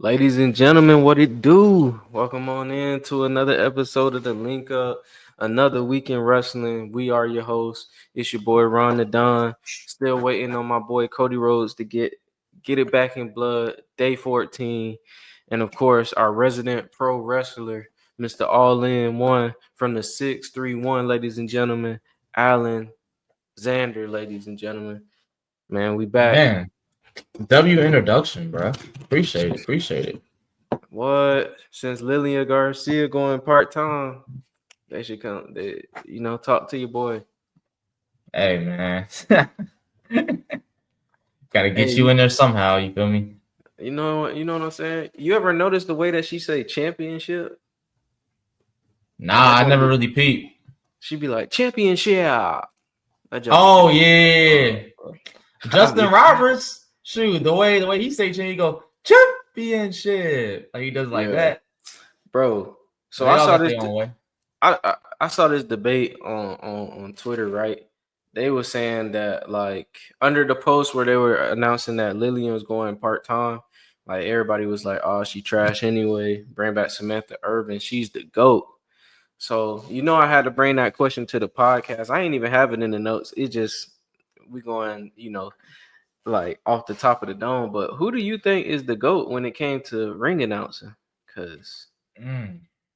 Ladies and gentlemen, what it do? Welcome on in to another episode of the Link Up, another week in wrestling. We are your hosts. It's your boy Ron the Don. Still waiting on my boy Cody Rhodes to get it back in blood. Day 14, and of course our resident pro wrestler, Mr. All In One from the 631, ladies and gentlemen, Alan Xander, ladies and gentlemen. Man, we back. Man, W introduction, bro. Appreciate it. What? Since Lillian Garcia going part-time, they should come. Talk to your boy. Hey, man. Gotta get Hey, you in there somehow, you feel me? you know what I'm saying? You ever notice the way that she say championship? Nah, I never really peeped. She be like championship. Oh, yeah. Justin be, Roberts, shoot, the way he say he go, championship. Like he does like that. Bro. So I saw this. I saw this debate on Twitter, right? They were saying that, like, under the post where they were announcing that Lillian was going part-time, like, everybody was like, oh, she trash anyway. Bring back Samantha Irvin. She's the GOAT. So, I had to bring that question to the podcast. I ain't even have it in the notes. It just, we going, like, off the top of the dome. But who do you think is the GOAT when it came to ring announcing? Because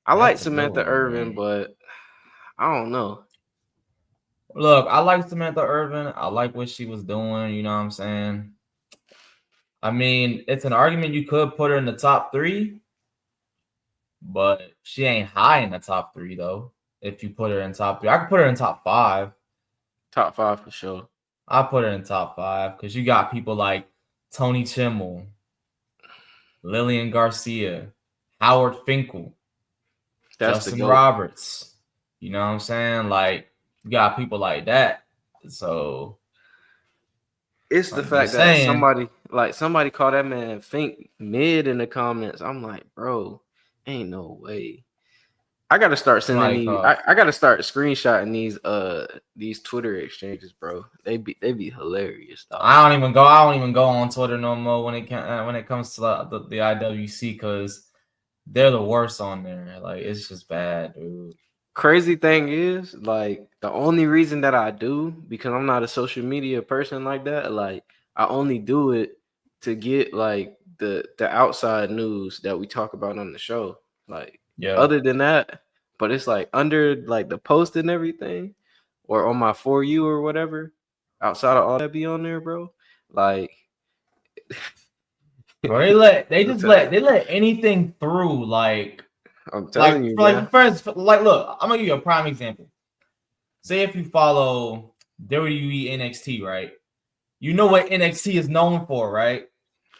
I like Samantha Irvin, but I don't know. Look, I like Samantha Irvin. I like what she was doing. You know what I'm saying? I mean, it's an argument you could put her in the top 3, but she ain't high in the top 3, though. If you put her in top 3, I could put her in top 5. Top 5 for sure. I put her in top 5 because you got people like Tony Chimmel, Lillian Garcia, Howard Finkel, Justin Roberts. You know what I'm saying? Like, you got people like that. So it's the fact that somebody called that man Fink mid in the comments. I'm like, bro, ain't no way. I gotta start sending these. I gotta start screenshotting these Twitter exchanges, bro. They be hilarious. Dog. I don't even go on Twitter no more when it comes to the IWC because they're the worst on there. Like, it's just bad, dude. Crazy thing is, like, the only reason that I do, because I'm not a social media person like that, like, I only do it to get, like, the outside news that we talk about on the show. Like, other than that, but it's like under, like, the post and everything, or on my For You or whatever, outside of all that be on there, bro. Like, bro, they let anything through. Like, I'm telling you, like first, like, look, I'm gonna give you a prime example. Say if you follow WWE NXT, right? You know what NXT is known for, right?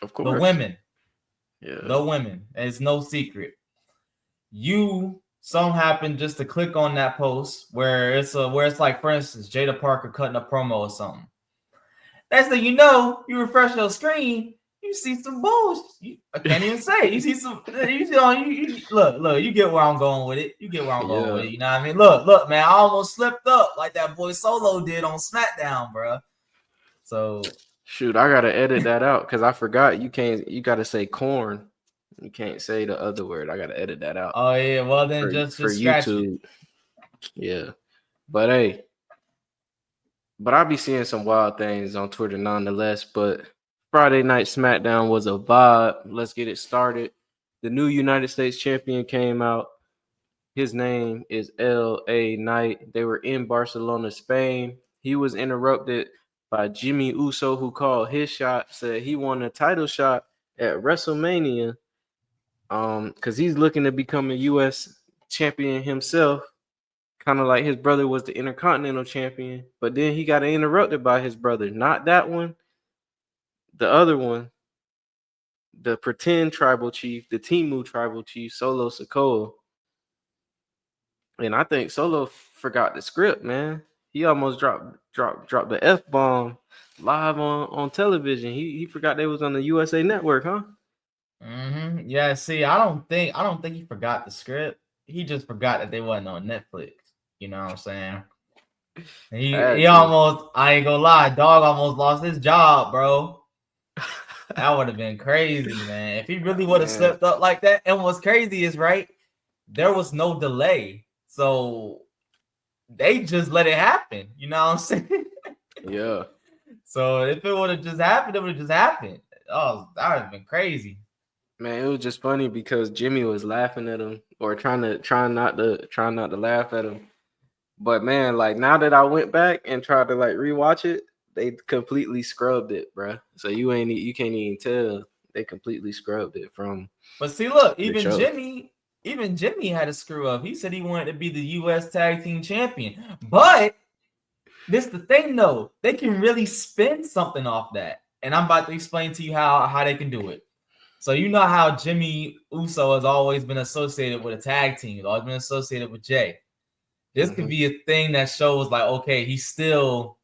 Of course, the women. Yeah, the women. It's no secret. Some happen just to click on that post where it's like, for instance, Jada Parker cutting a promo or something. Next thing you know, you refresh your screen. You see some bullshit. I can't even say. You see some. Look. You get where I'm going with it. You get where I'm going with it. You know what I mean? Look, man. I almost slipped up like that boy Solo did on Smackdown, bro. So shoot, I gotta edit that out because I forgot. You gotta say corn. You can't say the other word. I gotta edit that out. Oh yeah. Well then, just scratch YouTube. It. Yeah, but hey. But I be seeing some wild things on Twitter nonetheless. But Friday Night Smackdown was a vibe. Let's get it started. The new United States champion came out. His name is L.A. Knight. They were in Barcelona, Spain. He was interrupted by Jimmy Uso, who called his shot, said he won a title shot at WrestleMania because he's looking to become a U.S. champion himself. Kind of like his brother was the Intercontinental champion, but then he got interrupted by his brother. Not that one, the other one, the pretend tribal chief, the Timu tribal chief, Solo Sikoa. And I think Solo forgot the script, man. He almost dropped the F-bomb live on television. He forgot they was on the USA Network, huh? Mm-hmm. Yeah, see, I don't think he forgot the script. He just forgot that they wasn't on Netflix. You know what I'm saying? He almost, I ain't gonna lie, dog almost lost his job, bro. That would have been crazy, man. If he really would have Man, slipped up like that. And what's crazy is, right, there was no delay. So they just let it happen. You know what I'm saying? yeah. So if it would have just happened, it would have just happened. Oh, that would have been crazy. Man, it was just funny because Jimmy was laughing at him or trying not to laugh at him. But man, like now that I went back and tried to like rewatch it, they completely scrubbed it, bruh. So you can't even tell they completely scrubbed it from But see, look, the even show. Jimmy had a screw up. He said he wanted to be the U.S. Tag Team Champion. But this the thing, though. They can really spin something off that. And I'm about to explain to you how they can do it. So you know how Jimmy Uso has always been associated with a tag team. He's always been associated with Jay. This could be a thing that shows like, okay, he's still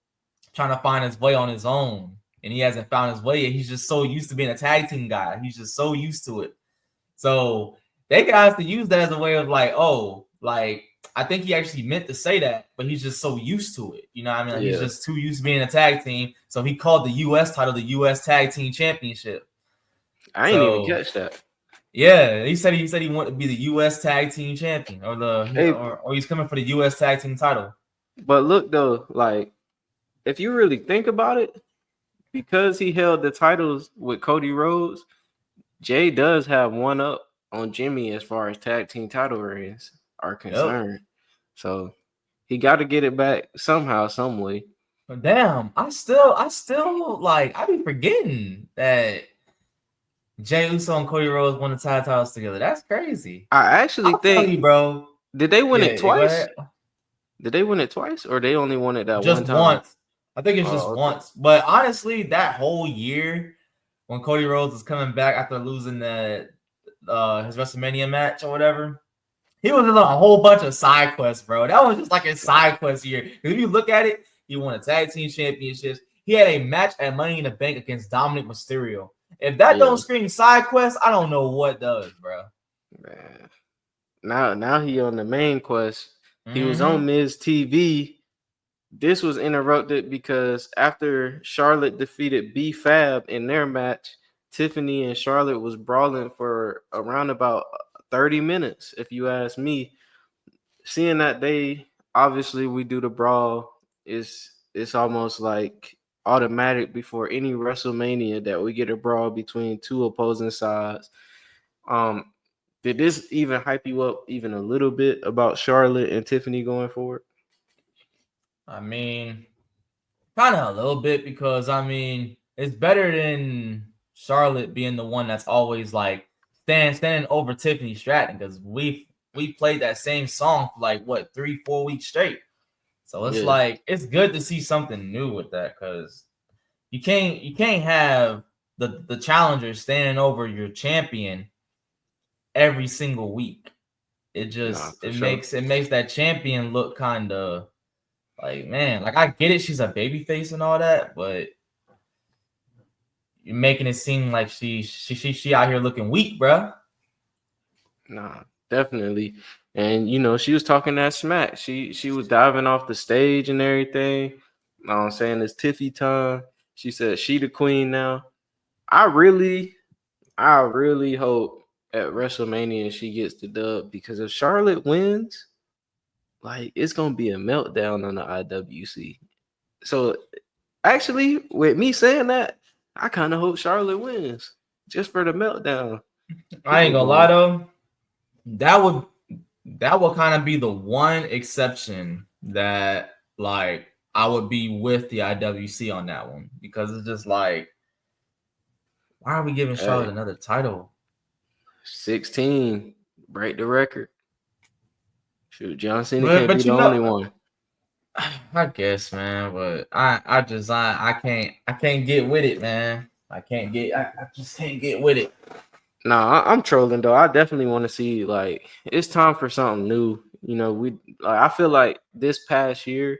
trying to find his way on his own. And he hasn't found his way yet. He's just so used to being a tag team guy. He's just so used to it. So they guys to use that as a way of like, oh, like I think he actually meant to say that, but he's just so used to it. You know what I mean? Like, Yeah. he's just too used to being a tag team. So he called the US title the US Tag Team Championship. I ain't even catch that. Yeah, he said he wanted to be the US Tag Team Champion Hey, or he's coming for the US Tag Team title. but look though, like if you really think about it, because he held the titles with Cody Rhodes, Jay does have one up on Jimmy as far as tag team title reigns are concerned. Yep. So he got to get it back somehow, some way. But damn, I still like I be forgetting that Jay Uso and Cody Rhodes won the tag titles together. That's crazy. I actually think, you, bro. Did they win it twice? Did they win it twice, or they only won it that just one time? Once. I think it's just once. But honestly, that whole year when Cody Rhodes was coming back after losing his WrestleMania match or whatever, he was in a whole bunch of side quests, bro. That was just like a side quest year. If you look at it, he won a tag team championships. He had a match at Money in the Bank against Dominic Mysterio. If that don't scream side quest, I don't know what does, bro. Man. Now he on the main quest. He was on Miz TV. This was interrupted because after Charlotte defeated B-Fab in their match, Tiffany and Charlotte was brawling for around about 30 minutes, if you ask me. Seeing that we do the brawl, it's almost like automatic before any WrestleMania that we get a brawl between two opposing sides. Did this even hype you up even a little bit about Charlotte and Tiffany going forward? I mean, kind of a little bit because, I mean, it's better than Charlotte being the one that's always like standing over Tiffany Stratton because we played that same song for like, 3-4 weeks straight. So it's like, it's good to see something new with that because you can't have the challenger standing over your champion every single week. It just makes that champion look kind of like, man, like I get it, she's a babyface and all that, but you're making it seem like she out here looking weak, bro. Nah, definitely. And she was talking that smack. She was diving off the stage and everything. I'm saying it's Tiffy time. She said she the queen now. I really hope at WrestleMania she gets the dub because if Charlotte wins, like it's gonna be a meltdown on the IWC. So actually, with me saying that, I kind of hope Charlotte wins just for the meltdown. I ain't gonna lie though, that would kind of be the one exception that like I would be with the IWC on that one because it's just like, why are we giving Charlotte another title? 16, break the record. Shoot, John Cena can't be the only one. I guess, man, but I can't get with it, man. I just can't get with it. Nah, I'm trolling though. I definitely want to see like it's time for something new. I feel like this past year,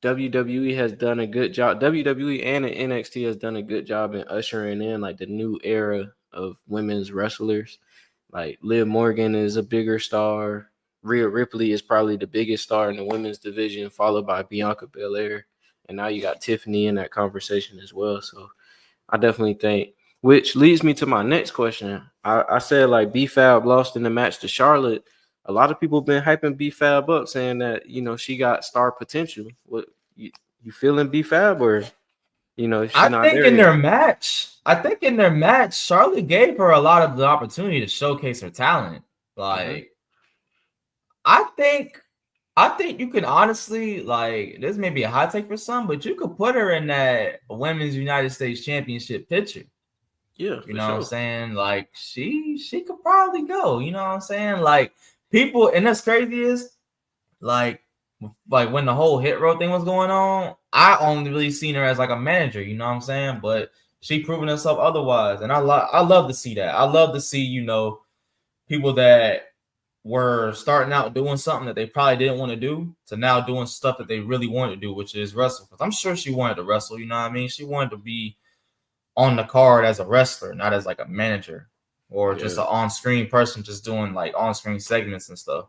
WWE has done a good job. WWE and NXT has done a good job in ushering in like the new era of women's wrestlers. Like Liv Morgan is a bigger star. Rhea Ripley is probably the biggest star in the women's division, followed by Bianca Belair. And now you got Tiffany in that conversation as well. So I definitely think Which leads me to my next question. I said like B Fab lost in the match to Charlotte. A lot of people been hyping B Fab up, saying that she got star potential. What you feeling B Fab, or she I not think there in yet? their match, Charlotte gave her a lot of the opportunity to showcase her talent. Mm-hmm. Like, I think you can honestly, like, this may be a hot take for some, but you could put her in that women's United States Championship picture. Yeah, You for know what I'm sure. saying? Like, she could probably go. You know what I'm saying? Like, people, and that's crazy is like when the whole hit row thing was going on, I only really seen her as like a manager. You know what I'm saying? But she proven herself otherwise, and I love to see that. I love to see people that were starting out doing something that they probably didn't want to do to now doing stuff that they really wanted to do, which is wrestle. Because I'm sure she wanted to wrestle. You know what I mean? She wanted to be on the card as a wrestler, not as like a manager or just Yeah. an on-screen person just doing like on-screen segments and stuff.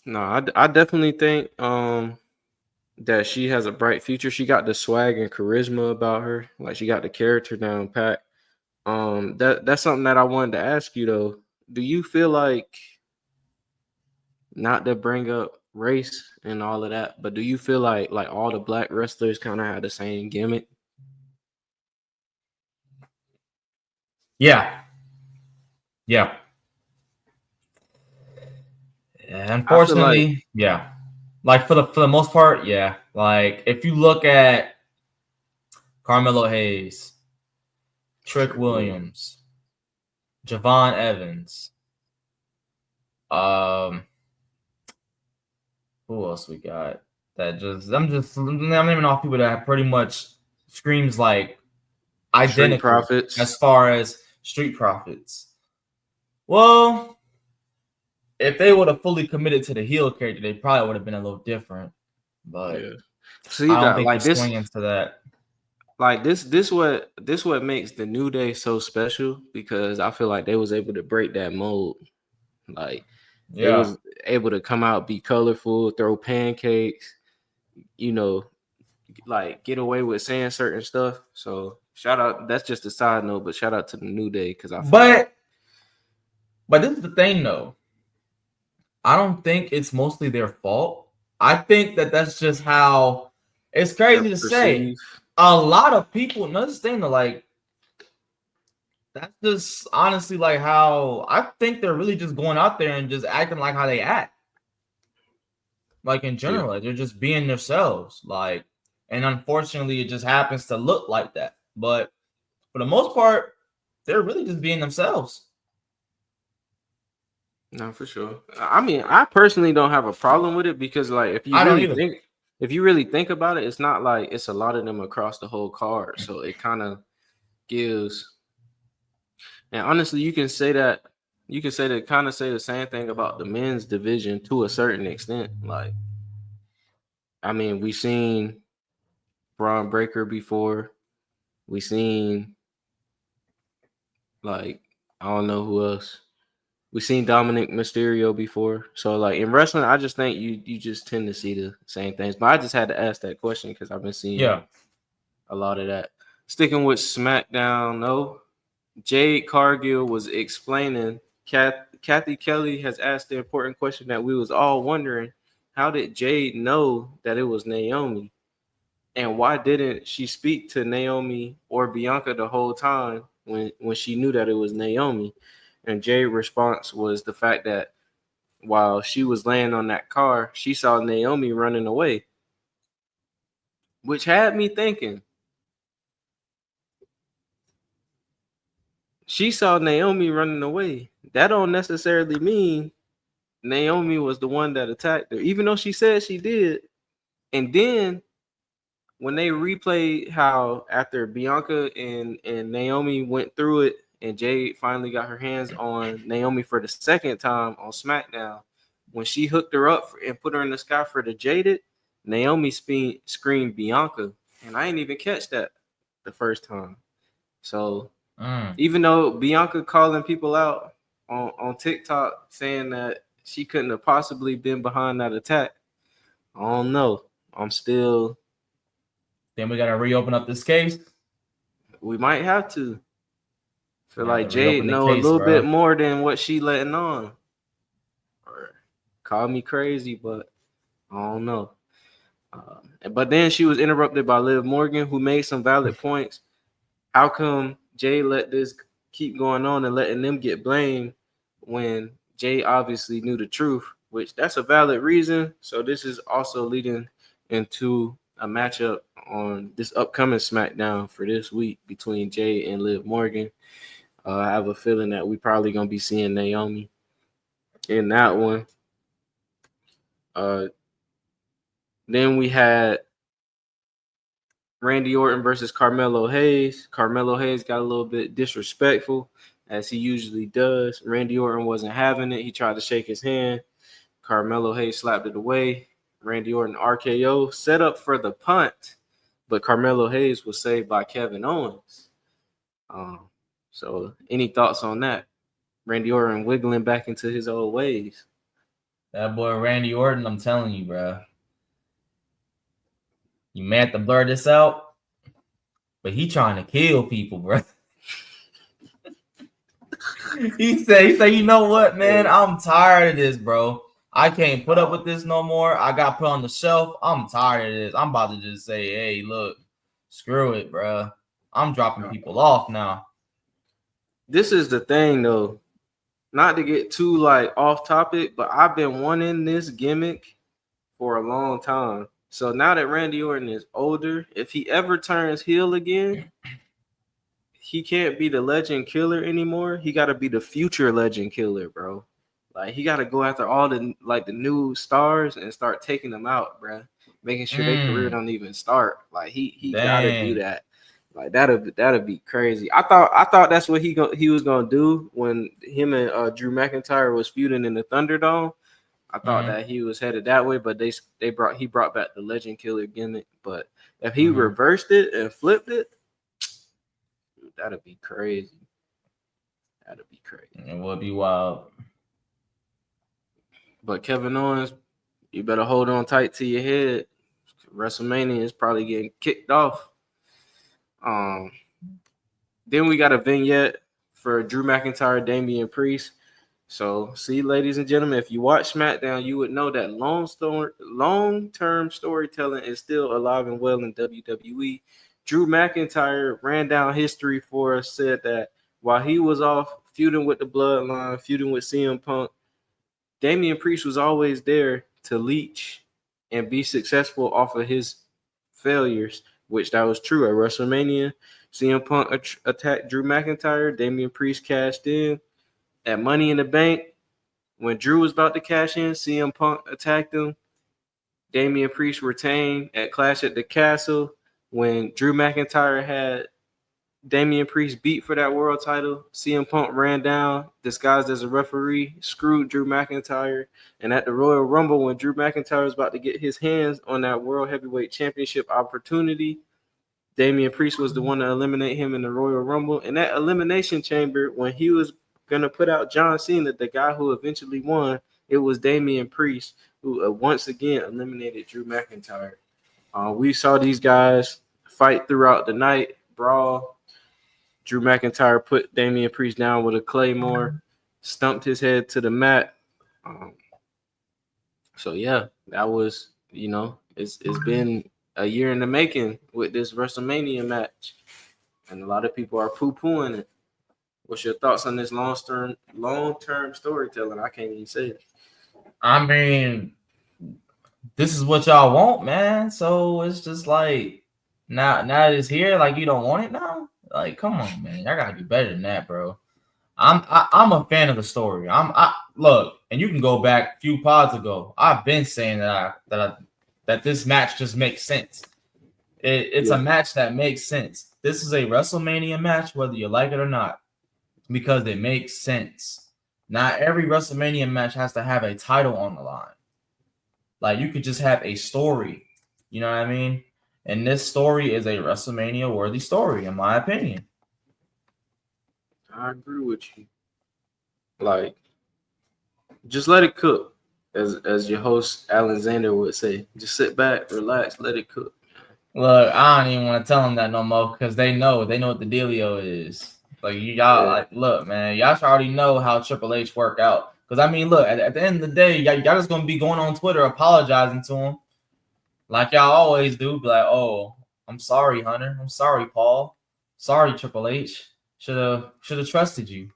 No, I definitely think that she has a bright future. She got the swag and charisma about her. Like she got the character down pat. That's something that I wanted to ask you though. Do you feel like, not to bring up race and all of that, but do you feel like all the black wrestlers kind of have the same gimmick? Yeah. Yeah. I feel like Unfortunately, yeah. Like for the most part, yeah. Like if you look at Carmelo Hayes, Trick Trick Williams. Williams, Javon Evans, who else we got? I'm naming off people that have pretty much screams like Street identical as Profits. far as Street Profits. Well, if they would have fully committed to the heel character, they probably would have been a little different. But Yeah. See I don't that think they're like this swinging to that. like this what makes the New Day so special, because I feel like they was able to break that mold. Like they Yeah. was able to come out, be colorful, throw pancakes, you know, like get away with saying certain stuff. So shout out. That's just a side note, but shout out to the New Day, because I feel like But this is the thing, though. I don't think it's mostly their fault. I think that's just how it's they're crazy to say. perceived. A lot of people, no, this thing, though, like, that's just honestly like how I think they're really just going out there and just acting like how they act. Like in Yeah. general, like, they're just being themselves. Like, and unfortunately, it just happens to look like that. But for the most part, they're really just being themselves. No, for sure. I mean, I personally don't have a problem with it, because like I don't either. if you really think about it, it's not like it's a lot of them across the whole card. So it kind of gives. And honestly, kind of say the same thing about the men's division to a certain extent. Like, I mean, we seen Braun Breaker before. We seen, like, I don't know who else. We seen Dominic Mysterio before. So like in wrestling, I just think you just tend to see the same things. But I just had to ask that question because I've been seeing Yeah. a lot of that. Sticking with SmackDown, no. Jade Cargill was explaining. Kathy Kelly has asked the important question that we was all wondering: how did Jade know that it was Naomi, and why didn't she speak to Naomi or Bianca the whole time when she knew that it was Naomi? And Jade's response was the fact that while she was laying on that car, she saw Naomi running away, which had me thinking. She saw Naomi running away. That don't necessarily mean Naomi was the one that attacked her, even though she said she did. And then when they replayed how after Bianca and Naomi went through it, and Jade finally got her hands on Naomi for the second time on SmackDown, when she hooked her up and put her in the sky for the Jaded, Naomi screamed Bianca, and I didn't even catch that the first time. So even though Bianca calling people out on TikTok saying that she couldn't have possibly been behind that attack, I don't know. I'm still Then we gotta reopen up this case. we might have to. Feel like Jade reopen the know a case, little bro. bit more than what she letting on. Or call me crazy, but I don't know. But then she was interrupted by Liv Morgan, who made some valid points. How come Jay let this keep going on and letting them get blamed when Jay obviously knew the truth, which that's a valid reason. So this is also leading into a matchup on this upcoming SmackDown for this week between Jay and Liv Morgan. I have a feeling that we probably gonna be seeing Naomi in that one. Then we had Randy Orton versus Carmelo Hayes. Carmelo Hayes got a little bit disrespectful, as he usually does. Randy Orton wasn't having it. He tried to shake his hand. Carmelo Hayes slapped it away. Randy Orton RKO set up for the punt, but Carmelo Hayes was saved by Kevin Owens. So any thoughts on that? Randy Orton wiggling back into his old ways. That boy Randy Orton, I'm telling you, bro. You may have to blur this out, but he trying to kill people, bro. he said, you know what, man? I'm tired of this, bro. I can't put up with this no more. I got put on the shelf. I'm tired of this. I'm about to just say, hey, look, screw it, bro. I'm dropping people off now. This is the thing, though. Not to get too like off topic, but I've been wanting this gimmick for a long time. So now that Randy Orton is older, if he ever turns heel again, he can't be the legend killer anymore. He got to be the future legend killer, bro. Like he got to go after all the new stars and start taking them out, bro. Making sure their career don't even start. Like he got to do that. Like that'll be crazy. I thought that's what he was gonna do when him and Drew McIntyre was feuding in the Thunderdome. I thought that he was headed that way, but he brought back the Legend Killer gimmick. But if he reversed it and flipped it, that'd be crazy. That'd be crazy. It would be wild. But Kevin Owens, you better hold on tight to your head. WrestleMania is probably getting kicked off. Then we got a vignette for Drew McIntyre, Damian Priest. So, see, ladies and gentlemen, if you watch SmackDown, you would know that long-term storytelling is still alive and well in WWE. Drew McIntyre ran down history for us, said that while he was off feuding with the Bloodline, feuding with CM Punk, Damian Priest was always there to leech and be successful off of his failures, which that was true at WrestleMania. CM Punk attacked Drew McIntyre. Damian Priest cashed in. At Money in the Bank, when Drew was about to cash in, CM Punk attacked him. Damian Priest retained at Clash at the Castle. When Drew McIntyre had Damian Priest beat for that world title, CM Punk ran down, disguised as a referee, screwed Drew McIntyre. And at the Royal Rumble, when Drew McIntyre was about to get his hands on that World Heavyweight Championship opportunity, Damian Priest was the one to eliminate him in the Royal Rumble. In that Elimination Chamber, when he was going to put out John Cena, the guy who eventually won, it was Damian Priest who once again eliminated Drew McIntyre. We saw these guys fight throughout the night, brawl. Drew McIntyre put Damian Priest down with a Claymore, stumped his head to the mat. So, yeah, that was, it's been a year in the making with this WrestleMania match. And a lot of people are poo-pooing it. What's your thoughts on this long-term storytelling? I can't even say it. I mean, this is what y'all want, man. So it's just like now it's here. Like you don't want it now. Like, come on, man. Y'all gotta do better than that, bro. I'm a fan of the story. Look, and you can go back a few pods ago. I've been saying that this match just makes sense. It's a match that makes sense. This is a WrestleMania match, whether you like it or not, because it makes sense. Not every WrestleMania match has to have a title on the line. Like you could just have a story. You know what I mean? And this story is a WrestleMania worthy story, in my opinion. I agree with you. Like, just let it cook, as your host Alexander would say. Just sit back, relax, let it cook. Look, I don't even want to tell them that no more because they know what the dealio is. Like y'all, like, look, man, y'all should already know how Triple H work out. Because I mean, look, at the end of the day, y'all just gonna be going on Twitter apologizing to him, like y'all always do. Be like, oh, I'm sorry, Hunter. I'm sorry, Paul. Sorry, Triple H. Should have trusted you.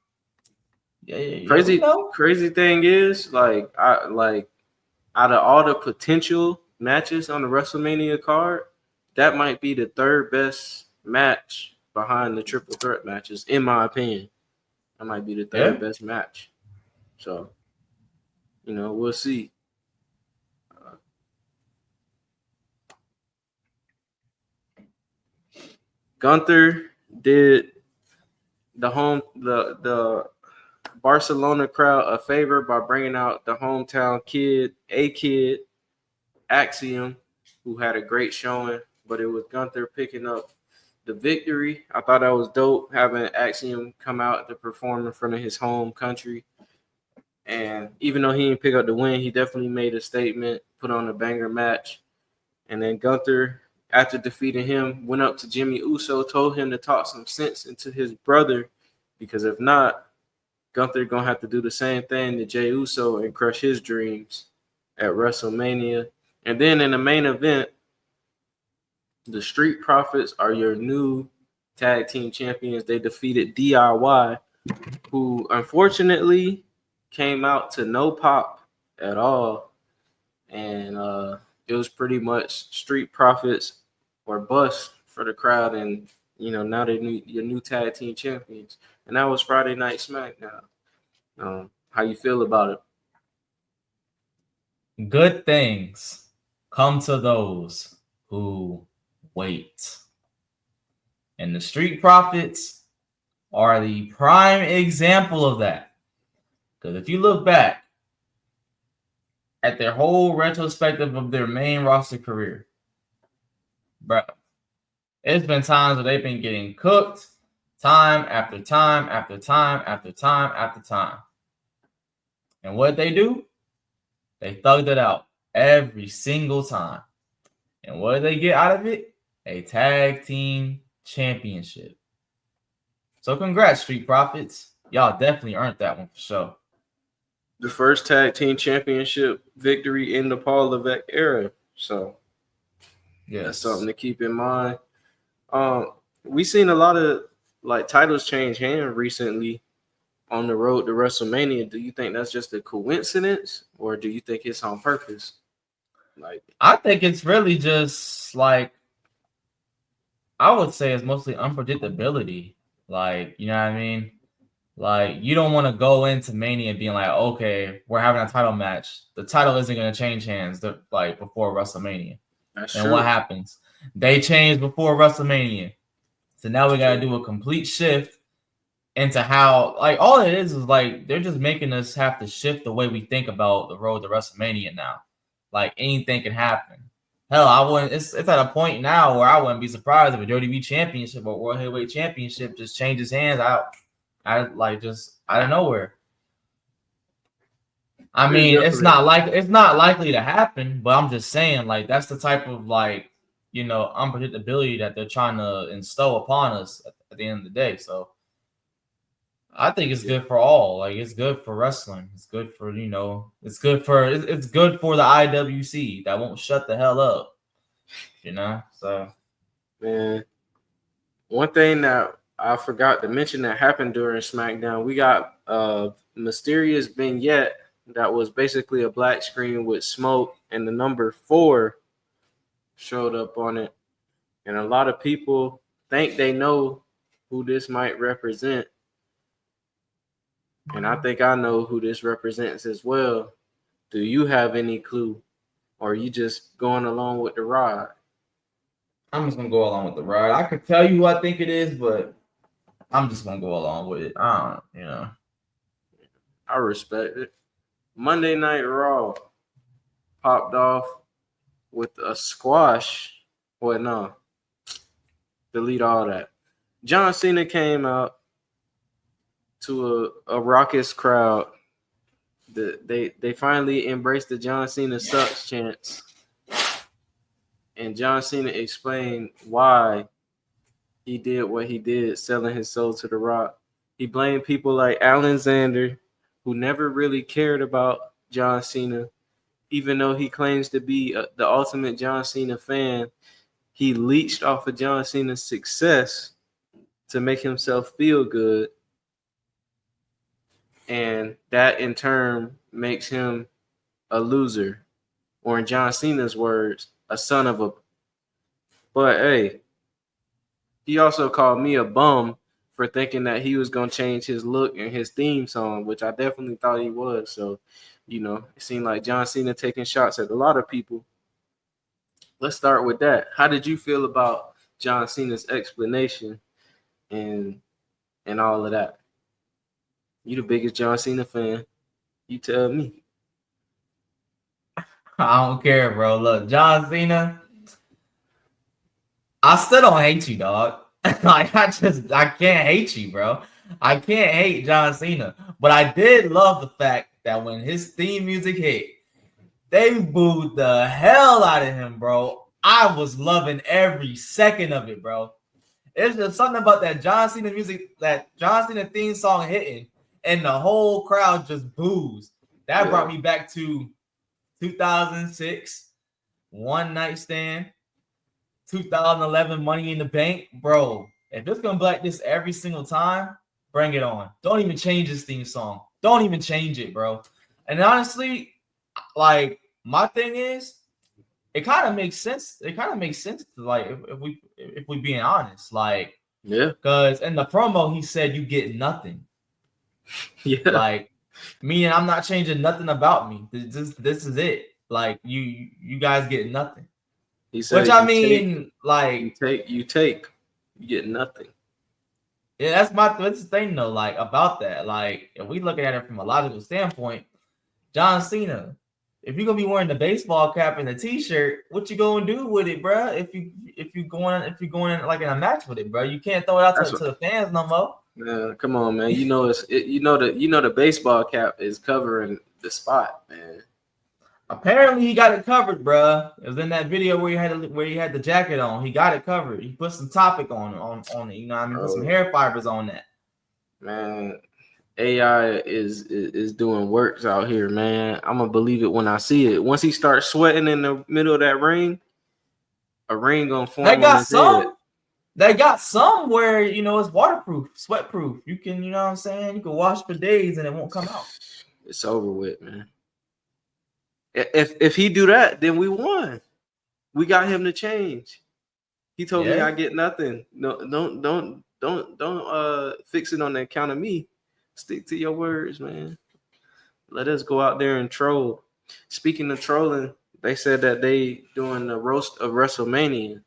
Yeah, we know. Crazy thing is, like, out of all the potential matches on the WrestleMania card, that might be the third best match behind the triple threat matches, in my opinion. That might be the third best match. So, we'll see. Gunther did the Barcelona crowd a favor by bringing out the hometown kid, Axiom, who had a great showing, but it was Gunther picking up the victory. I thought that was dope, having Axiom come out to perform in front of his home country. And even though he didn't pick up the win, he definitely made a statement, put on a banger match. And then Gunther, after defeating him, went up to Jimmy Uso, told him to talk some sense into his brother, because if not, Gunther going to have to do the same thing to Jey Uso and crush his dreams at WrestleMania. And then in the main event, the Street Profits are your new tag team champions. They defeated DIY, who unfortunately came out to no pop at all. And it was pretty much Street Profits or bust for the crowd. And, now they're your new tag team champions. And that was Friday Night SmackDown. How you feel about it? Good things come to those who wait. And the Street Profits are the prime example of that. Because if you look back at their whole retrospective of their main roster career, bro, it's been times where they've been getting cooked time after time after time after time after time. And what they do? They thugged it out every single time. And what do they get out of it? A tag team championship. So congrats, Street Profits. Y'all definitely earned that one for sure. The first tag team championship victory in the Paul Levesque era. So that's something to keep in mind. We've seen a lot of titles change hands recently on the road to WrestleMania. Do you think that's just a coincidence, or do you think it's on purpose? I think it's really just I would say it's mostly unpredictability. You know what I mean? You don't want to go into Mania being like, okay, we're having a title match. The title isn't going to change hands before WrestleMania. That's true. What happens? They change before WrestleMania. So now we got to do a complete shift into how, all it is they're just making us have to shift the way we think about the road to WrestleMania now. Anything can happen. Hell, I wouldn't. It's at a point now where I wouldn't be surprised if a WWE Championship or World Heavyweight Championship just changes hands just out of nowhere. I mean, it's not likely to happen, but I'm just saying, that's the type of unpredictability that they're trying to instill upon us at the end of the day. So I think it's good for all. It's good for wrestling. It's good for it's good for the IWC that won't shut the hell up. So man, one thing that I forgot to mention that happened during SmackDown, we got a mysterious vignette that was basically a black screen with smoke, and the number 4 showed up on it. And a lot of people think they know who this might represent. And I think I know who this represents as well. Do you have any clue? Or are you just going along with the ride? I'm just going to go along with the ride. I could tell you who I think it is, but I'm just going to go along with it. I respect it. Monday Night Raw popped off with a squash. Well, no. Delete all that. John Cena came out to a raucous crowd. They finally embraced the John Cena sucks chants. and John Cena explained why he did what he did, selling his soul to The Rock. He blamed people like Alexander, who never really cared about John Cena, even though he claims to be the ultimate John Cena fan. He leached off of John Cena's success to make himself feel good, and that in turn makes him a loser, or in John Cena's words, a son of a. But hey, he also called me a bum for thinking that he was gonna change his look and his theme song, which I definitely thought he was. So, it seemed like John Cena taking shots at a lot of people. Let's start with that. How did you feel about John Cena's explanation and all of that? You the biggest John Cena fan. You tell me. I don't care, bro. Look, John Cena, I still don't hate you, dog. Like I can't hate you, bro. I can't hate John Cena. But I did love the fact that when his theme music hit, they booed the hell out of him, bro. I was loving every second of it, bro. It's just something about that John Cena music, that John Cena theme song hitting, and the whole crowd just boos. That brought me back to 2006, One Night Stand, 2011 Money in the Bank. Bro, if it's going to be like this every single time, bring it on. Don't even change this theme song. Don't even change it, bro. And honestly, like, my thing is, it kind of makes sense. It kind of makes sense to, like, if we being honest, like, Yeah. Because in the promo he said you get nothing. Yeah. Like, meaning I'm not changing nothing about me. This is it. Like, you guys get nothing. He said, which I mean, like, you take, you get nothing. Yeah, that's the thing though. Like about that, like if we look at it from a logical standpoint, John Cena, if you're gonna be wearing the baseball cap and the t-shirt, what you gonna do with it, bro? If you going like in a match with it, bro, you can't throw it out to the fans no more. Man, come on, man. The baseball cap is covering the spot, man. Apparently he got it covered, bro. It was in that video where he had the jacket on. He got it covered. He put some topic on it. You know what I mean? Put some hair fibers on that. Man, AI is doing works out here, man. I'm gonna believe it when I see it. Once he starts sweating in the middle of that ring, a ring gonna form on his head. They got some where it's waterproof, sweatproof. You can, you know what I'm saying? You can wash for days and it won't come out. It's over with, man. If he do that, then we won. We got him to change. He told me I get nothing. No, don't fix it on the account of me. Stick to your words, man. Let us go out there and troll. Speaking of trolling, they said that they doing the roast of WrestleMania.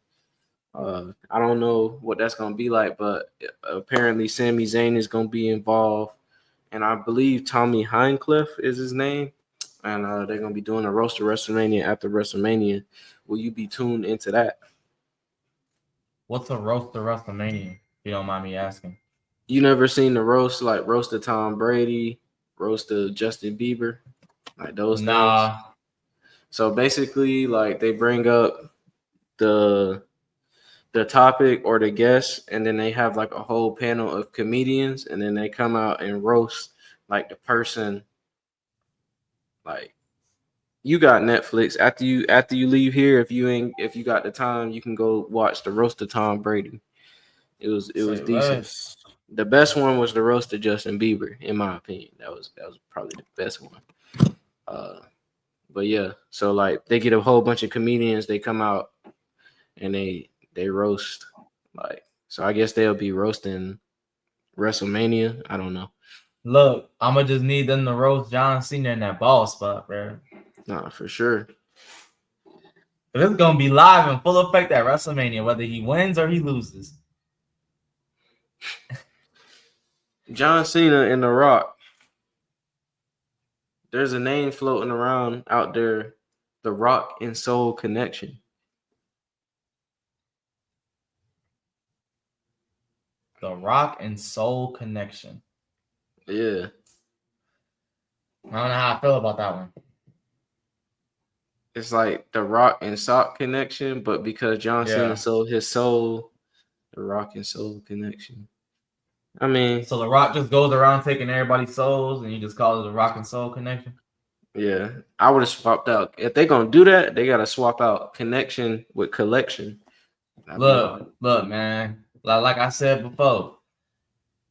I don't know what that's gonna be like, but apparently Sami Zayn is gonna be involved, and I believe Tommy Hinecliffe is his name, and they're gonna be doing a roast of WrestleMania after WrestleMania. Will you be tuned into that? What's a roast of WrestleMania? If you don't mind me asking. You never seen the roast, like roast of Tom Brady, roast of Justin Bieber, like those things? So basically, like they bring up the topic or the guest, and then they have like a whole panel of comedians, and then they come out and roast like the person. Like, you got Netflix. After you leave here, if you got the time, you can go watch the roast of Tom Brady. It was decent. The best one was the roast of Justin Bieber, in my opinion. That was probably the best one. But yeah, so like they get a whole bunch of comedians, they come out and they roast, like, so I guess they'll be roasting WrestleMania. I don't know. Look, I'ma just need them to roast John Cena in that ball spot, bro. Nah, for sure. But it's gonna be live in full effect at WrestleMania, whether he wins or he loses. John Cena and The Rock. There's a name floating around out there, the Rock and Soul Connection. The Rock and Soul Connection. Yeah. I don't know how I feel about that one. it's like the Rock and Sock connection, but because John Cena sold his soul, the Rock and Soul connection. I mean, so the Rock just goes around taking everybody's souls, and you just call it the Rock and Soul connection. yeah, I would have swapped out. If they're gonna do that, they gotta swap out connection with collection. Look, man. Like I said before,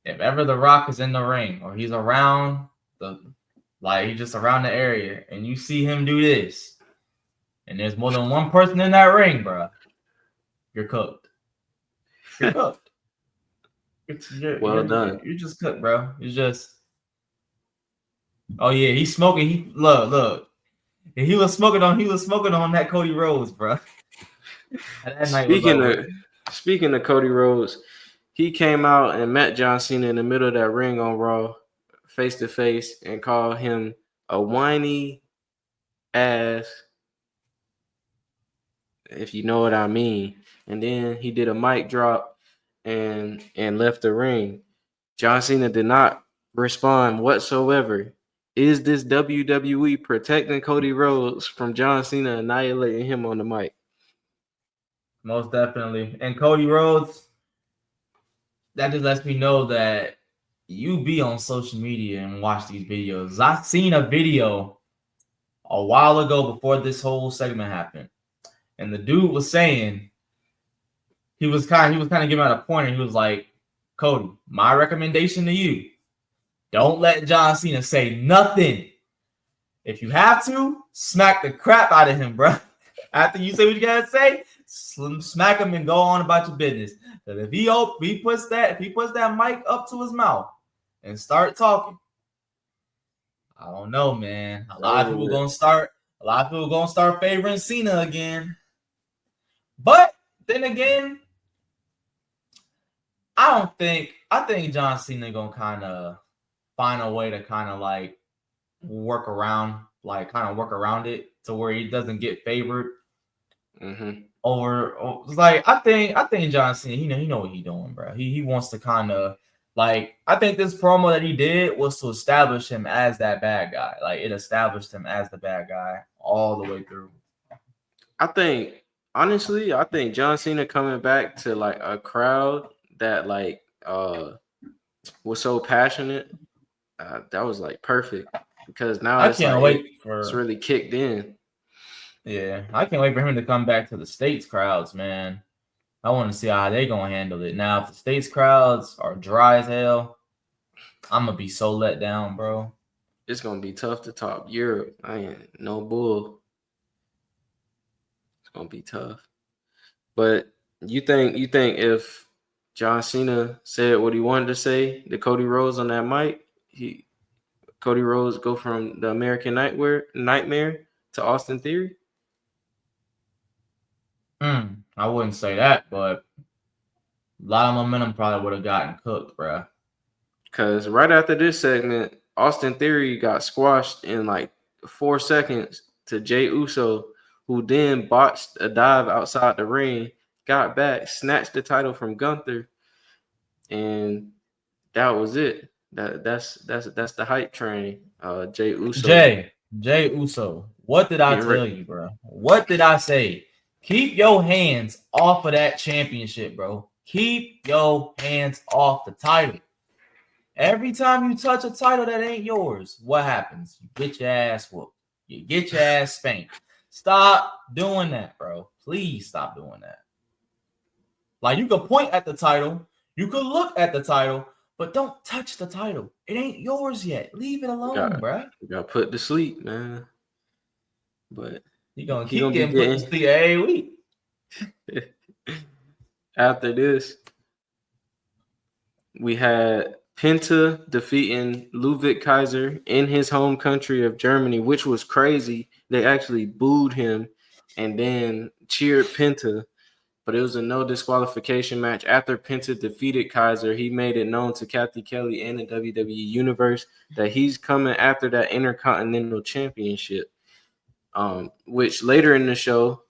if ever the Rock is in the ring or he's around he's just around the area, and you see him do this, and there's more than one person in that ring, bro, you're cooked. You're cooked. Well done. You're just cooked, bro. You're just. Oh yeah, he's smoking. He look. He was smoking on that Cody Rhodes, bro. That night was over. Speaking of Cody Rhodes, he came out and met John Cena in the middle of that ring on Raw, face to face, and called him a whiny ass, if you know what I mean. And then he did a mic drop and left the ring. John Cena did not respond whatsoever. Is this WWE protecting Cody Rhodes from John Cena annihilating him on the mic? Most definitely. And Cody Rhodes, that just lets me know that you be on social media and watch these videos. I seen a video a while ago before this whole segment happened, and the dude was saying he was kind of giving out a pointer. He was like, Cody, my recommendation to you: don't let John Cena say nothing. If you have to, smack the crap out of him, bro. After you say what you gotta say, smack him and go on about your business. But if he puts that mic up to his mouth and start talking, I don't know, man. A lot of people gonna start favoring Cena again. But then again, I think John Cena gonna kind of find a way to kind of like work around it to where he doesn't get favored. Mm-hmm. Or like I think John Cena, he know what he's doing, bro. He wants to kind of like, I think this promo that he did was to establish him as that bad guy. Like, it established him as the bad guy all the way through. I think John Cena coming back to like a crowd that like was so passionate, that was like perfect, because now it's really kicked in. Yeah, I can't wait for him to come back to the States crowds, man. I want to see how they gonna handle it. Now, if the States crowds are dry as hell, I'm gonna be so let down, bro. It's gonna be tough to top Europe. I ain't no bull. It's gonna be tough. But you think if John Cena said what he wanted to say to Cody Rhodes on that mic, Cody Rhodes go from the American Nightmare to Austin Theory? I wouldn't say that, but a lot of momentum probably would have gotten cooked, bro. Because right after this segment, Austin Theory got squashed in like 4 seconds to Jey Uso, who then botched a dive outside the ring, got back, snatched the title from Gunther, and that was it. That's the hype train. Jey Uso. Jey Uso. What did I tell you, bro? What did I say? Keep your hands off of that championship, bro. Keep your hands off the title. Every time you touch a title that ain't yours, what happens? You get your ass whooped. You get your ass spanked. Stop doing that, bro. Please stop doing that. Like, you could point at the title. You could look at the title, but don't touch the title. It ain't yours yet. Leave it alone, bro. You got put to sleep, man. But you're going to keep getting put to sleep every week. After this, we had Penta defeating Ludwig Kaiser in his home country of Germany, which was crazy. They actually booed him and then cheered Penta, but it was a no disqualification match. After Penta defeated Kaiser, he made it known to Kathy Kelly and the WWE Universe that he's coming after that Intercontinental Championship, which later in the show,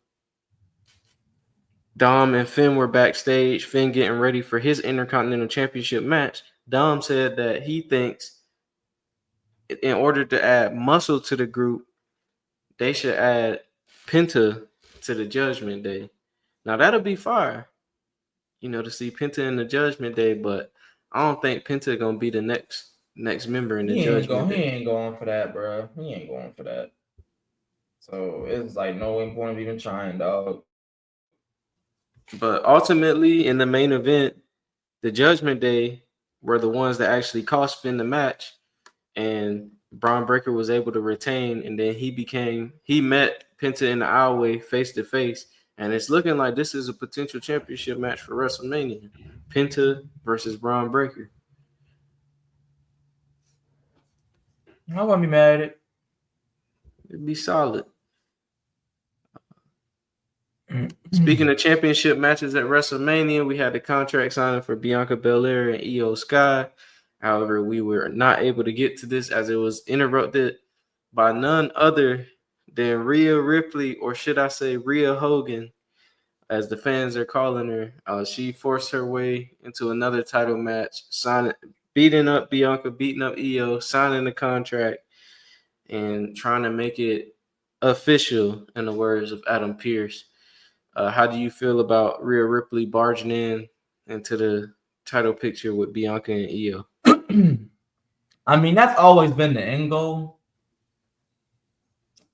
Dom and Finn were backstage, Finn getting ready for his Intercontinental Championship match. Dom said that he thinks in order to add muscle to the group, they should add Penta to the Judgment Day. Now that'll be fire, to see Penta in the Judgment Day, but I don't think Penta gonna be the next member in the Judgment He Day. ain't going for that, bro. He ain't going for that. So it's like no point of even trying, dog. But ultimately, in the main event, the Judgment Day were the ones that actually cost Finn the match, and Braun Breaker was able to retain, and then he met Penta in the aisleway face to face, and it's looking like this is a potential championship match for WrestleMania. Penta versus Braun Breaker. I wouldn't be mad at it. It'd be solid. Speaking of championship matches at WrestleMania, we had the contract signing for Bianca Belair and Io Sky. However, we were not able to get to this as it was interrupted by none other than Rhea Ripley, or should I say Rhea Hogan, as the fans are calling her. She forced her way into another title match, beating up Bianca, beating up Io, signing the contract, and trying to make it official, in the words of Adam Pearce. How do you feel about Rhea Ripley barging into the title picture with Bianca and Io? I mean, that's always been the end goal.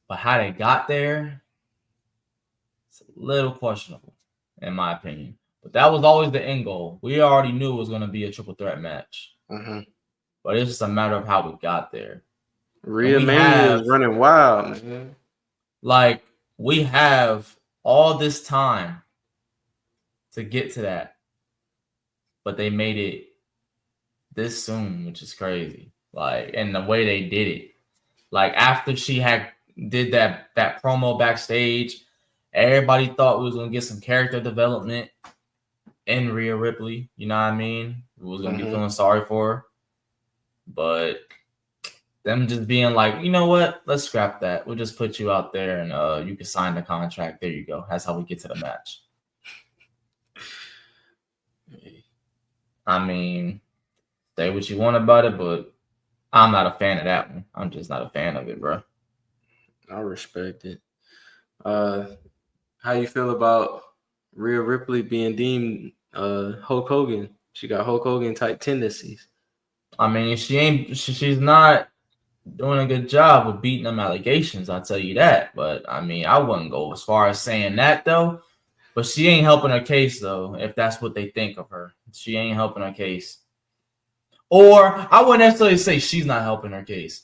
But how they got there, it's a little questionable, in my opinion. But that was always the end goal. We already knew it was going to be a triple threat match. Mm-hmm. But it's just a matter of how we got there. Rhea Mania is running wild, man. Like, we have all this time to get to that, but they made it this soon, which is crazy. Like, and the way they did it, like after she did that promo backstage, everybody thought we was gonna get some character development in Rhea Ripley. You know what I mean? We was gonna be feeling sorry for her, but them just being like, you know what? Let's scrap that. We'll just put you out there and you can sign the contract. There you go. That's how we get to the match. I mean, say what you want about it, but I'm not a fan of that one. I'm just not a fan of it, bro. I respect it. How you feel about Rhea Ripley being deemed Hulk Hogan? She got Hulk Hogan type tendencies. I mean, she's not doing a good job of beating them allegations, I'll tell you that. But I mean, I wouldn't go as far as saying that though. But she ain't helping her case though, if that's what they think of her. She ain't helping her case. Or I wouldn't necessarily say she's not helping her case.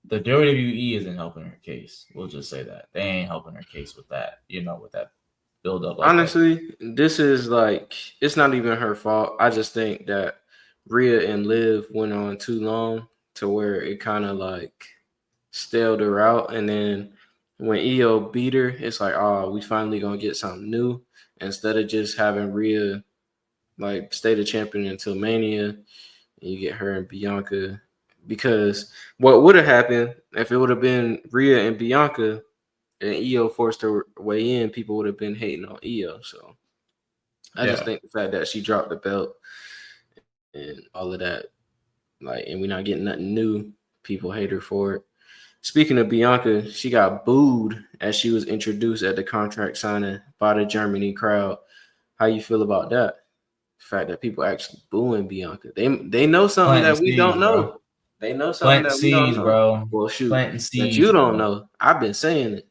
The WWE isn't helping her case. We'll just say that. They ain't helping her case with that, with that build up. Like honestly, this is like, it's not even her fault. I just think that Rhea and Liv went on too long to where it kind of like staled her out. And then when Io beat her, it's like, oh, we finally gonna get something new. Instead of just having Rhea like stay the champion until Mania, and you get her and Bianca. Because what would have happened if it would have been Rhea and Bianca and Io forced her way in, people would have been hating on Io. So I just think the fact that she dropped the belt and all of that, like, and we're not getting nothing new, people hate her for it. Speaking of Bianca, she got booed as she was introduced at the contract signing by the Germany crowd. How you feel about that? The fact that people actually booing Bianca. They know something that we don't know. Bro. They know something that we don't know. Bro. Well, shoot, Planting that you don't bro. know. I've been saying it.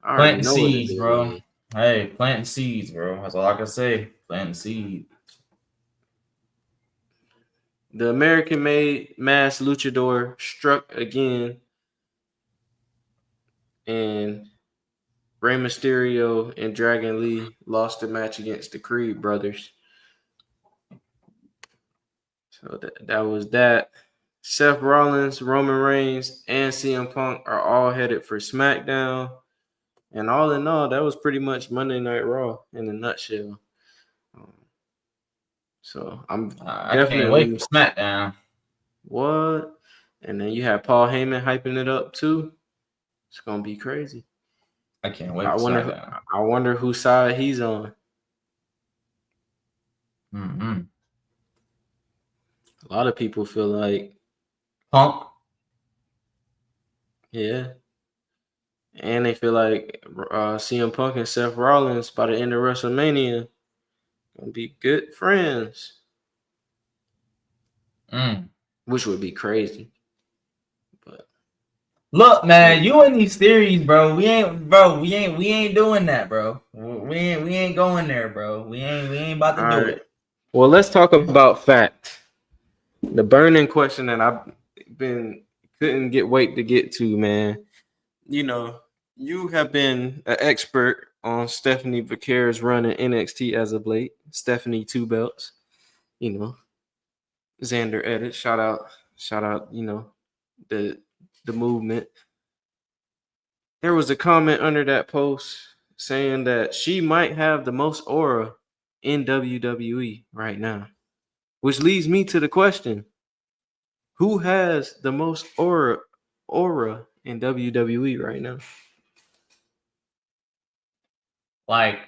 I already Planting know seeds, what it bro. is. Hey, planting seeds, bro. That's all I can say. Planting seeds. The American-made mass luchador struck again, and Rey Mysterio and Dragon Lee lost the match against the Creed brothers. So that was that. Seth Rollins, Roman Reigns, and CM Punk are all headed for SmackDown. And all in all, that was pretty much Monday Night Raw in a nutshell. So I'm I can't wait for SmackDown. What? And then you have Paul Heyman hyping it up too. It's gonna be crazy. I can't wait for SmackDown. I wonder whose side he's on. Mm-hmm. A lot of people feel like Punk. Yeah. And they feel like CM Punk and Seth Rollins by the end of WrestleMania gonna be good friends, which would be crazy. But look, man, you in these theories, bro. We ain't doing that, bro. We ain't going there, bro. We ain't about to do it. Well, let's talk about fact. The burning question that I've couldn't wait to get to, man. You know, you have been an expert on Stephanie Vaquer's run in NXT as of late. Stephanie 2 belts. You know, Xander edit. Shout out, you know, the movement. There was a comment under that post saying that she might have the most aura in WWE right now. Which leads me to the question. Who has the most aura in WWE right now? Like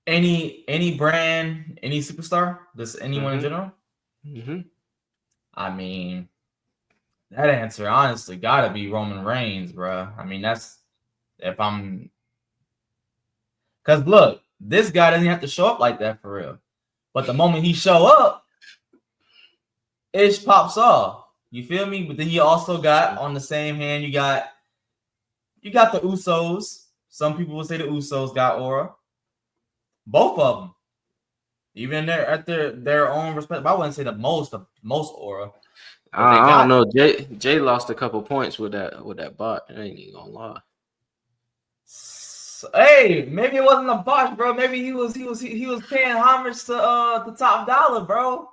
any brand, any superstar, just anyone in general. I mean, that answer honestly gotta be Roman Reigns, bro. I mean, that's if I'm, because look, this guy doesn't have to show up like that for real. But the moment he show up, it pops off. You feel me? But then you also got on the same hand, you got the Usos. Some people would say the Usos got aura. Both of them, even at their own respect. I wouldn't say the most aura. I don't know. Jay lost a couple points with that bot. I ain't even gonna lie. Hey, maybe it wasn't a botch, bro. Maybe he was paying homage to the Top Dollar, bro.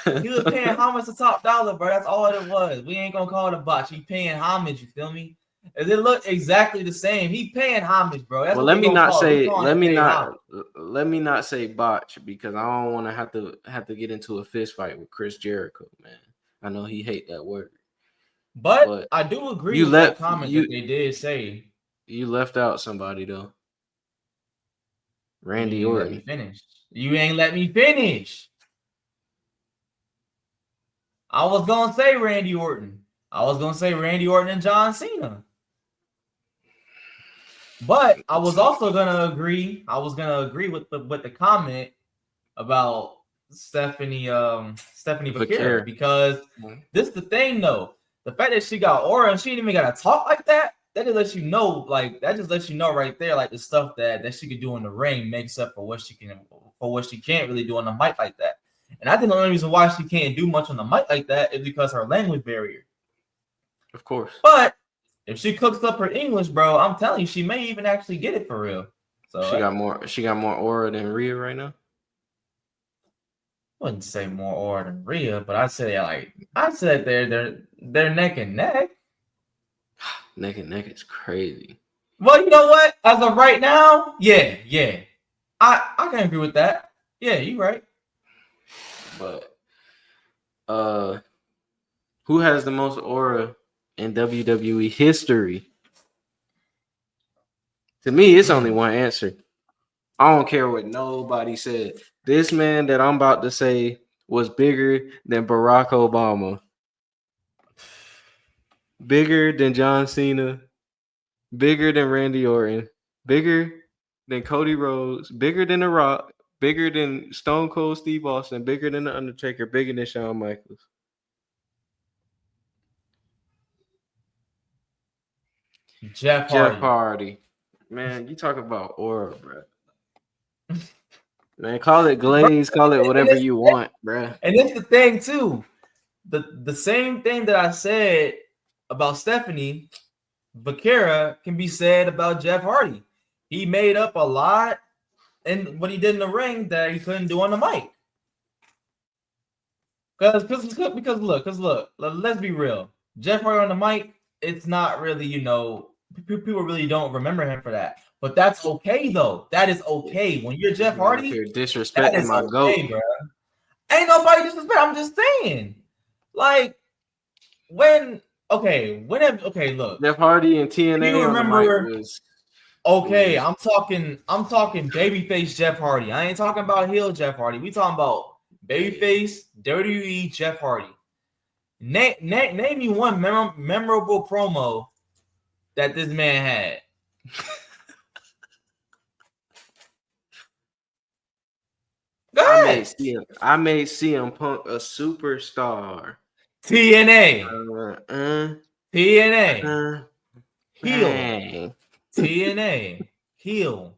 He was paying homage to Top Dollar, bro. That's all it was. We ain't gonna call it a botch. He paying homage. You feel me? It looked exactly the same. He paying homage, bro. That's well, let me not say botch because I don't want to have to get into a fist fight with Chris Jericho, man. I know he hate that word. But I do agree with that comment that they did say. You left out somebody though. Randy Orton. Let me finish. You ain't let me finish. I was gonna say Randy Orton. I was gonna say Randy Orton and John Cena. But I was also gonna agree. I was gonna agree with the comment about Stephanie Vaquer because this is the thing though. The fact that she got aura and she didn't even gotta talk like that, that just lets you know, right there, like the stuff that she could do in the ring makes up for what she can't really do on the mic like that. And I think the only reason why she can't do much on the mic like that is because her language barrier. Of course. But if she cooks up her English, bro, I'm telling you, she may even actually get it for real. So she got more aura than Rhea right now. I wouldn't say more aura than Rhea, but I'd say they're neck and neck. Neck and neck is crazy. Well, you know what? As of right now, yeah. I can agree with that. Yeah, you're right. But who has the most aura in WWE history? To me, it's only one answer. I don't care what nobody said. This man that I'm about to say was bigger than Barack Obama, bigger than John Cena, bigger than Randy Orton, bigger than Cody Rhodes, bigger than The Rock, bigger than Stone Cold Steve Austin, bigger than The Undertaker, bigger than Shawn Michaels. Jeff Hardy. Man, you talk about aura, bro. Man, call it glaze, call it whatever you want, bro. And it's the thing too. The same thing that I said about Stephanie Vaquer can be said about Jeff Hardy. He made up a lot and what he did in the ring that he couldn't do on the mic. Because look, let's be real. Jeff Hardy on the mic, it's not really, people really don't remember him for that. But that's okay though. That is okay. When you're Jeff Hardy, you're disrespecting my goat. Bro. Ain't nobody disrespect. I'm just saying. Like look. Jeff Hardy and TNA. You remember? Okay, I'm talking babyface Jeff Hardy. I ain't talking about heel Jeff Hardy. We talking about babyface WWE Jeff Hardy. Name me one memorable promo that this man had. Go ahead. I made CM Punk a superstar. TNA. TNA. Heel. Bang. TNA. Heel.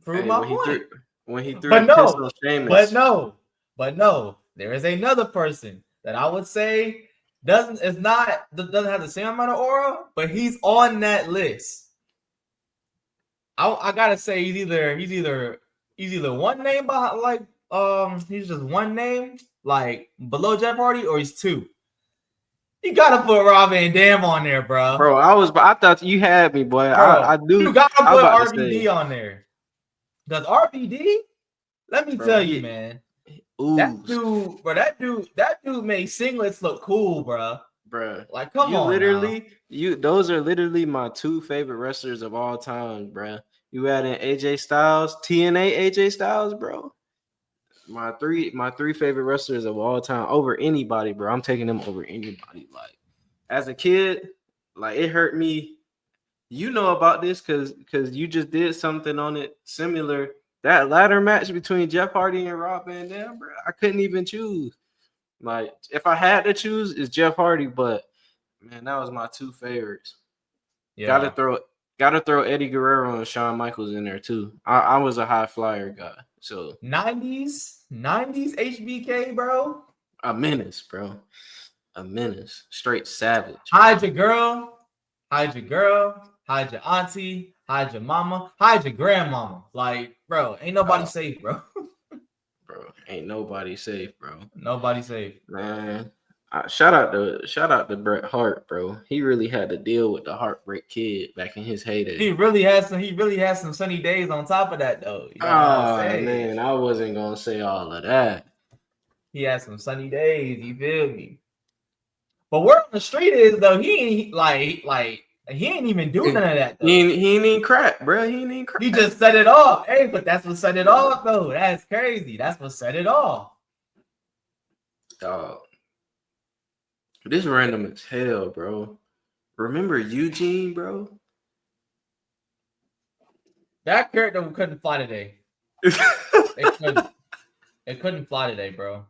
Prove my point. When he threw But the piss on but Sheamus. no. There is another person that I would say doesn't have the same amount of aura, but he's on that list. I gotta say he's either one name behind, like he's just one name like below Jeff Hardy, or he's two. You gotta put Rob Van Dam on there, bro. Bro, I thought you had me, boy. Bro, I do. You gotta put RVD on there. Because RVD, let me tell you, man. That dude made singlets look cool, bro. Bro, like come on, those are literally my two favorite wrestlers of all time, bro. You add in AJ Styles, TNA AJ Styles, bro. My three favorite wrestlers of all time over anybody, bro. I'm taking them over anybody. Like as a kid, like it hurt me. You know about this because you just did something on it similar. That ladder match between Jeff Hardy and Rob Van Dam, bro. I couldn't even choose. Like if I had to choose, it's Jeff Hardy, but man, that was my two favorites. Yeah. Gotta throw Eddie Guerrero and Shawn Michaels in there too. I was a high flyer guy. So 90s HBK, bro. A menace, bro. A menace. Straight savage. Hide your girl. Hide your auntie. Hide your mama. Hide your grandmama. Like, bro, ain't nobody safe, bro. Bro, ain't nobody safe, bro. Nobody safe. Man. Shout out to Bret Hart, bro. He really had to deal with the Heartbreak Kid back in his heyday. He really had some sunny days on top of that, though. You know man, I wasn't gonna say all of that. He had some sunny days. You feel me? But where on the street is though, he ain't even do none of that. Though. He ain't even crap, bro. He ain't even crap. He just set it off. Hey, but that's what set it off, though. That's crazy. That's what set it off. Dog. This random as hell, bro. Remember Eugene, bro? That character couldn't fly today. It couldn't fly today, bro.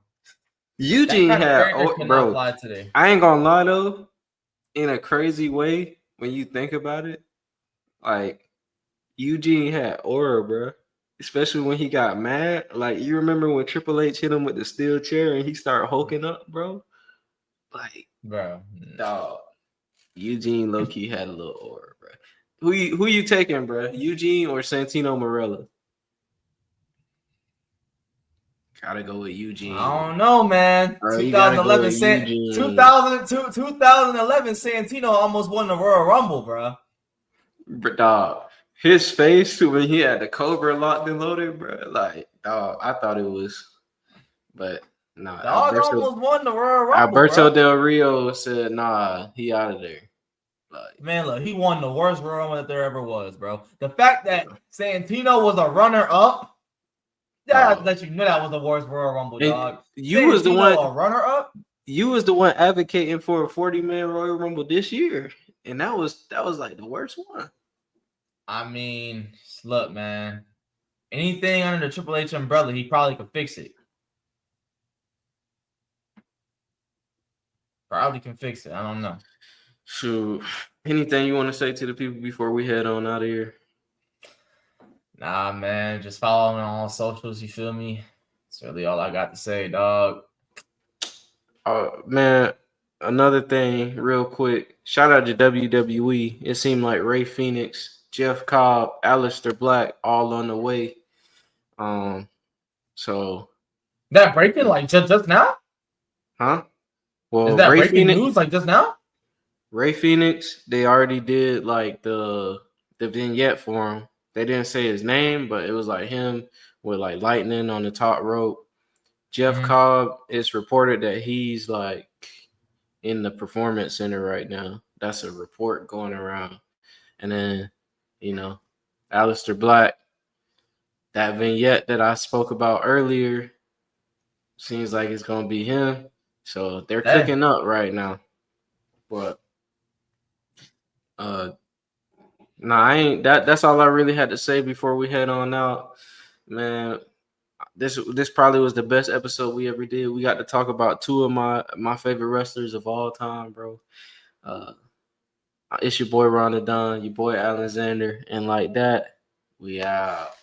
Eugene bro. Fly today. I ain't gonna lie though, in a crazy way, when you think about it, like Eugene had aura, bro. Especially when he got mad. Like you remember when Triple H hit him with the steel chair and he started hulking up, bro? Like, bro, dog. Eugene low-key had a little aura, bro. Who you taking, bro? Eugene or Santino Marella? Gotta go with Eugene. I don't know, man. Bro, 2011 Santino almost won the Royal Rumble, bro. But dog, his face when he had the Cobra locked and loaded, bro. Like, dog, I thought it was, but nah. Dog almost won the Royal Rumble. Alberto Del Rio said, "Nah, he out of there." Like, man, look, he won the worst Royal Rumble that there ever was, bro. The fact that Santino was a runner-up. That let you know that was the worst Royal Rumble, dog. You was the one a runner-up. You was the one advocating for a 40-man Royal Rumble this year, and that was like the worst one. I mean, look, man. Anything under the Triple H umbrella, he probably could fix it. Probably can fix it. I don't know. So, anything you want to say to the people before we head on out of here? Nah, man. Just follow me on all socials. You feel me? That's really all I got to say, dog. Man, another thing, real quick. Shout out to WWE. It seemed like Ray Phoenix, Jeff Cobb, Aleister Black, all on the way. So that breaking like just now? Huh? Well, is that Ray breaking Phoenix, news like just now? Ray Phoenix, they already did like the vignette for him. They didn't say his name, but it was like him with like lightning on the top rope. Jeff Cobb, it's reported that he's like in the performance center right now. That's a report going around. And then, Aleister Black, that vignette that I spoke about earlier, seems like it's going to be him. So they're cooking up right now. But Nah, I ain't that's all I really had to say before we head on out. Man, this probably was the best episode we ever did. We got to talk about two of my favorite wrestlers of all time, bro. It's your boy Ronda Dunn, your boy Alexander, and like that, we out.